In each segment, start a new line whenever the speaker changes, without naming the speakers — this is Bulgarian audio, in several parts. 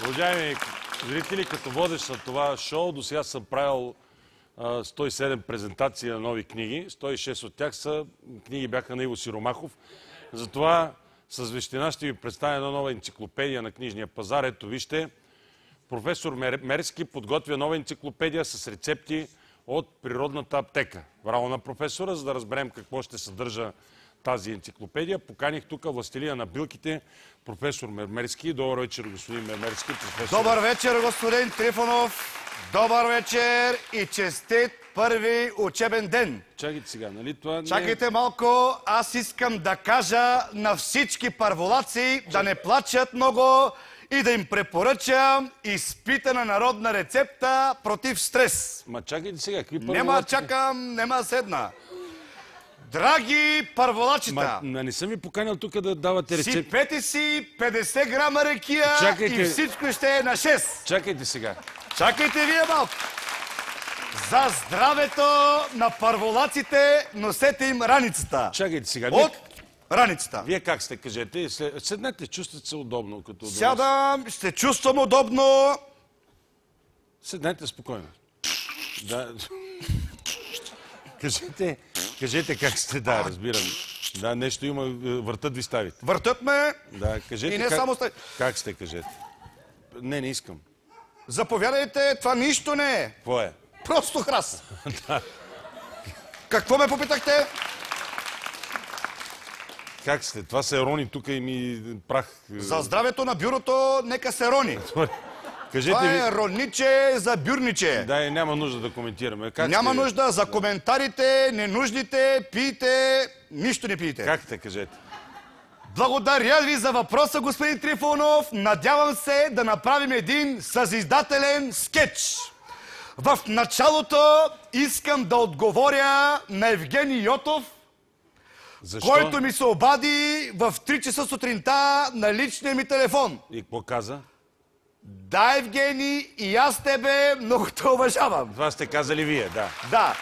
Уважаеми зрители, като водещ на това шоу, до сега съм правил 107 презентации на нови книги. 106 от тях са книги бяха на Иво Сиромахов. Затова с вещина ще ви представя една нова енциклопедия на книжния пазар. Ето вижте, професор Мерски подготвя нова енциклопедия с рецепти от природната аптека. Браво на професора, за да разберем какво ще съдържа тази енциклопедия. Поканих тук властелия на билките, професор Мермерски. Добър вечер, господин Мермерски. Професор...
Добър вечер, господин Трифонов. Добър вечер и честит първи учебен ден.
Чакайте сега, нали това...
Чакайте малко, аз искам да кажа на всички първолаци да не плачат много и да им препоръчам изпитана народна рецепта против стрес.
Ма чакайте сега, какви първолаци?
Нема чакам, нема седна. Драги първолачита,
не съм ви поканил тук да давате рецепти.
сипете си 50 грама ракия и всичко ще е на 6.
Чакайте сега.
Чакайте вие малко. За здравето на първолаците носете им раницата.
Чакайте сега.
От раницата.
Вие как сте, кажете? Седнете, чувствате се удобно. Като
Сядам, ще чувствам удобно.
Седнете спокойно. Да. Кажете как сте, да, разбирам. Да, нещо има, въртът ви ставите.
Въртът ме.
Да, кажете
и не само сте.
Как сте, кажете. Не искам.
Заповядайте, това нищо не е.
Какво е?
Просто храс. Какво ме попитахте?
Как сте? Това се рони тук и ми прах.
За здравето на бюрото нека се рони. Това е рониче за бюрниче.
Да, няма нужда да коментираме.
Няма нужда за коментарите, ненужните, пийте, нищо не пийте.
Как те, кажете?
Благодаря ви за въпроса, господин Трифонов. Надявам се да направим един съзидателен скетч. В началото искам да отговоря на Евгений Йотов,
Защо?
който ми се обади в 3 часа сутринта на личния ми телефон.
И какво каза?
Да, Евгений, и аз тебе много те уважавам.
Това сте казали вие, да.
Да.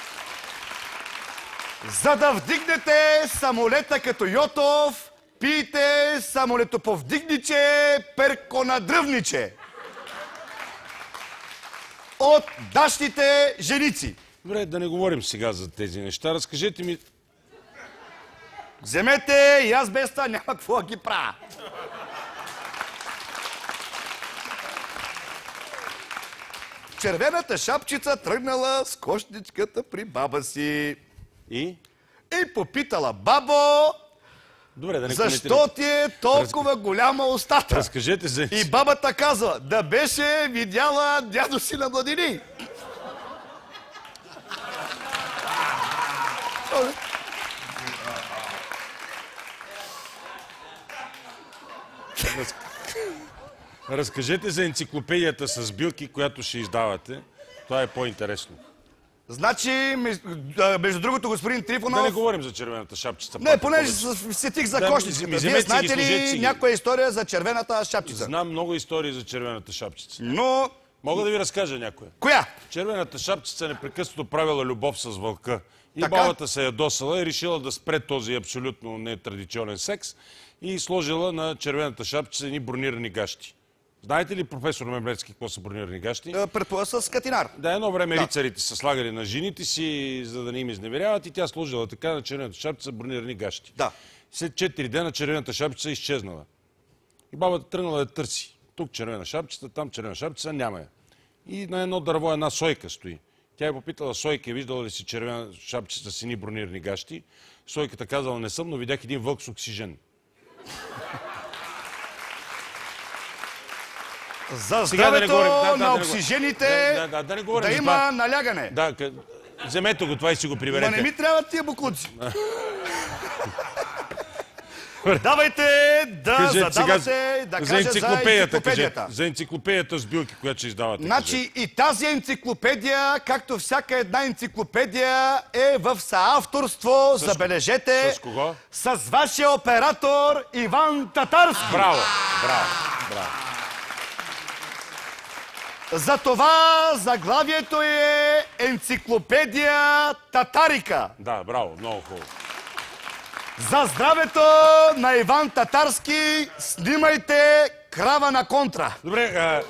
За да вдигнете самолета като Йотов, пийте самолетоповдигниче, перконадръвниче. От дашните женици.
Добре, да не говорим сега за тези неща. Разкажете ми...
Вземете и аз без това няма какво да ги правя. Червената шапчица тръгнала с кошничката при баба си.
И?
И попитала: бабо,
добре, да не
защо ти е толкова голяма устата?
Разкажете за...
И бабата казва: да беше видяла дядо си на младини.
Разкажете за енциклопедията с билки, която ще издавате. Това е по-интересно.
Значи, между другото, господин Трифонов...
Да не говорим за червената шапчица.
Не, понеже сетих за кошницата. Вие знаете ли някоя история за червената шапчица?
Знам много истории за червената шапчица.
Но...
Мога да ви разкажа някоя.
Коя?
Червената шапчица непрекъснато правила любов с вълка. И бабата се ядосала и решила да спре този абсолютно нетрадиционен секс и сложила на червената шапчица едни бронирани гащи. Знаете ли, професор Мемлецки, какво са бронирани гащи?
Предполага с катинар. Да,
едно време рицарите са слагали на жените си, за да не им изневеряват, и тя сложила така на червената шапчица бронирани гащи.
Да.
След 4 дена червената шапчица е изчезнала. И бабата тръгнала да търси. Тук червена шапчица, там червена шапчица, няма я. И на едно дърво една сойка стои. Тя е попитала: сойка, виждала ли си червена шапчица с едни бронирани гащи? Сойката казала: не съм, но видях един вълк с оксижен.
За здравето на оксижените да има налягане.
Да, вземете го това и си го приберете.
Ма не ми трябват тия буклуци. Давайте да задавате, да кажа за енциклопедията.
За енциклопедията с билки, която ще издавате.
Значи и тази енциклопедия, както всяка една енциклопедия, е в съавторство, забележете,
с кого?
С вашия оператор Иван Татарски.
Браво, браво, браво.
Затова заглавието е енциклопедия Татарика.
Да, браво, много хубаво.
За здравето на Иван Татарски снимайте крава на контра.
Добре,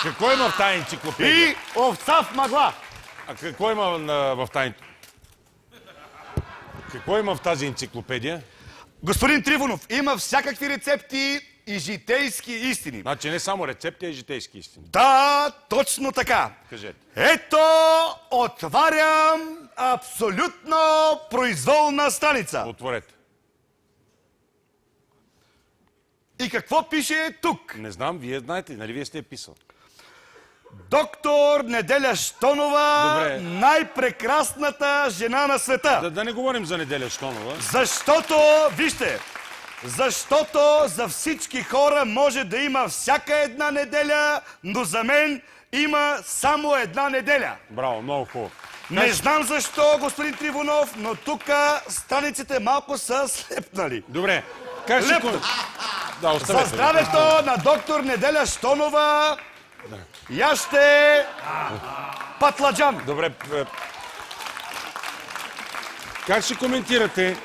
какво има в тази енциклопедия?
И овца в мъгла.
А какво има в тази... Какво има в тази енциклопедия?
Господин Трифонов, има всякакви рецепти и житейски истини.
Значи не само рецепти, а и житейски истини.
Да, точно така.
Кажете.
Ето, отварям абсолютно произволна страница.
Отворете.
И какво пише тук?
Не знам, вие знаете, нали вие сте я писал?
Доктор Неделя Щонова,
Добре.
най-прекрасната жена на света.
Да не говорим за Неделя Щонова.
Защото, вижте, защото за всички хора може да има всяка една неделя, но за мен има само една неделя.
Браво, много хубаво.
Не знам защо, господин Трифонов, но тук страниците малко са слепнали.
Добре. Как ще...
Лепнат.
Да,
За
оставете.
здравето на доктор Неделя Щонова, яще патладжан.
Добре. Как ще коментирате?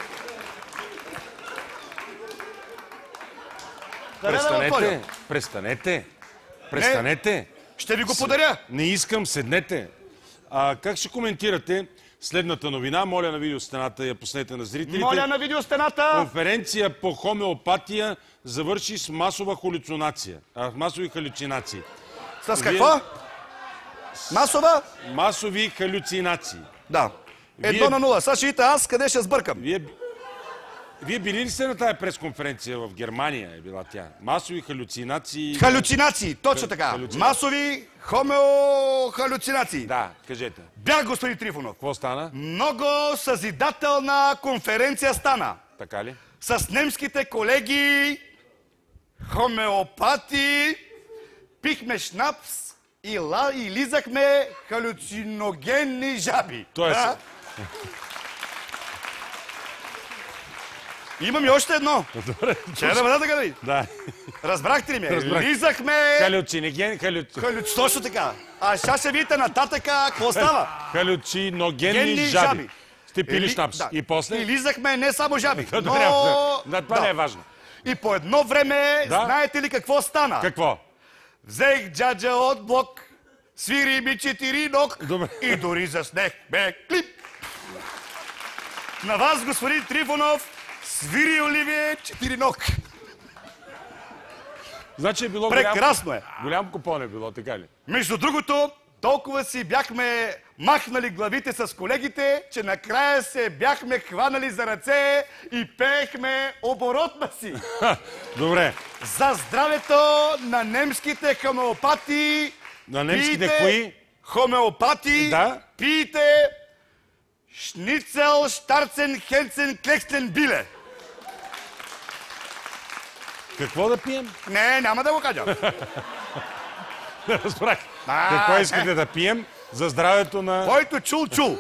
Престанете.
Ще ви го подаря.
Не искам, седнете. Как ще коментирате следната новина? Моля на видеостената я пуснете на зрителите.
Моля на видеостената.
Конференция по хомеопатия завърши с масова масови халюцинации.
С какво? Масова?
Масови халюцинации.
Да. 1-0. Сега ще видите аз къде ще сбъркам.
Вие били ли сте на тая пресконференция в Германия? Е била тя. Масови халюцинации.
Халюцинации, точно така. Масови халюцинации.
Да, кажете.
Бях, господин Трифонов.
Какво стана?
Много съзидателна конференция стана.
Така ли?
С немските колеги, хомеопати, пихме шнапс и лизахме халюциногенни жаби.
Тоест...
Да? Имам и още едно.
Добре.
Ще да бъда така да.
Да.
Разбрахте ли ме?
Разбрах.
Лизахме...
Халюциноген...
Точно така. А сега ще видите нататъка какво става.
Халюциногенни жаби. Сте пили шнапс.
Да.
И после?
И лизахме не само жаби.
Това не е важно.
И по едно време, знаете ли какво стана?
Какво?
Взех джаджа от блок, свири ми 4 ног
Добре.
и дори заснехме клип. На вас, господин Трифонов, свири Оливие 4 ног.
Значи е било
Прекрасно е.
голям купон е било, така ли?
Между другото, толкова си бяхме махнали главите с колегите, че накрая се бяхме хванали за ръце и пеехме оборотна си.
Добре.
За здравето на немските хомеопати.
На немските
пийте,
кои?
Хомеопати.
Да.
Пийте шницел, штарцен, хенцен, клекстен, биле.
Какво да пием?
Не, няма да го кажа.
Разбрах. Какво искате да пием за здравето на...
Който чул.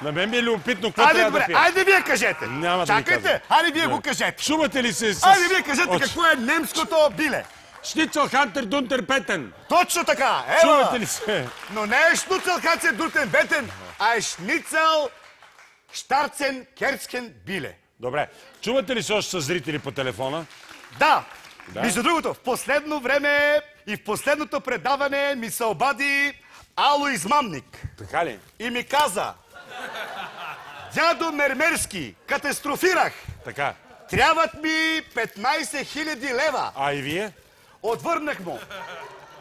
На мен ми е любопитно какво трябва да пием.
Айде вие кажете.
Няма да ви
Чакайте,
казвам.
айде вие го кажете.
Чувате ли се с...
Айде вие кажете какво е немското биле.
Шницел Хантер Дунтер Петен.
Точно така, ева.
Чувате ли се?
Но не е шнуцел хацен дутен бетен, а е шницел штарцен керцкен биле.
Добре. Чувате ли се още с зрители по телефона?
Да.
Да.
Между другото, в последно време и в последното предаване ми се обади Ало измамник.
Така ли?
И ми каза: дядо Мермерски, катастрофирах.
Така.
Трябват ми 15 000 лева.
А и вие?
Отвърнах му: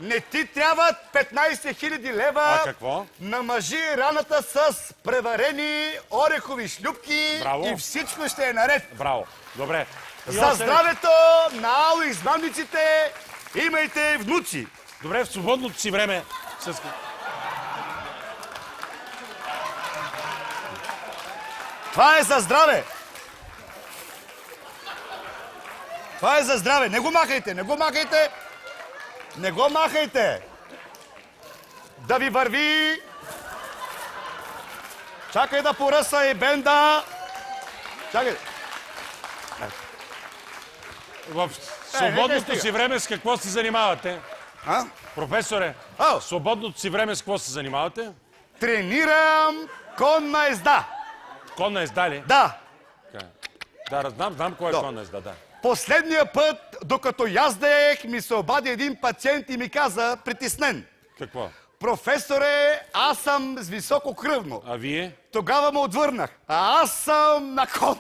не ти трябват 15 000 лева.
А какво?
Намажи раната с преварени орехови шлюпки.
Браво.
И всичко ще е наред.
Браво. Добре. И
За
още-
здравето на Ало измамниците имайте внуци.
Добре, в свободното си време...
Това е за здраве. Това е за здраве. Не го махайте, не го махайте. Не го махайте. Да ви върви. Чакай да поръса и бенда. Чакай.
В свободното
стига.
си време с какво се занимавате?
А?
Професоре,
Ау.
в свободното си време с какво се занимавате?
Тренирам конна езда.
Конна езда ли?
Да.
Да, знам кой е
Да.
Шонес, да.
Последния път, докато яздех, ми се обади един пациент и ми каза, притеснен:
Какво?
професоре, аз съм с високо кръвно.
А вие?
Тогава му отвърнах: а аз съм на кон.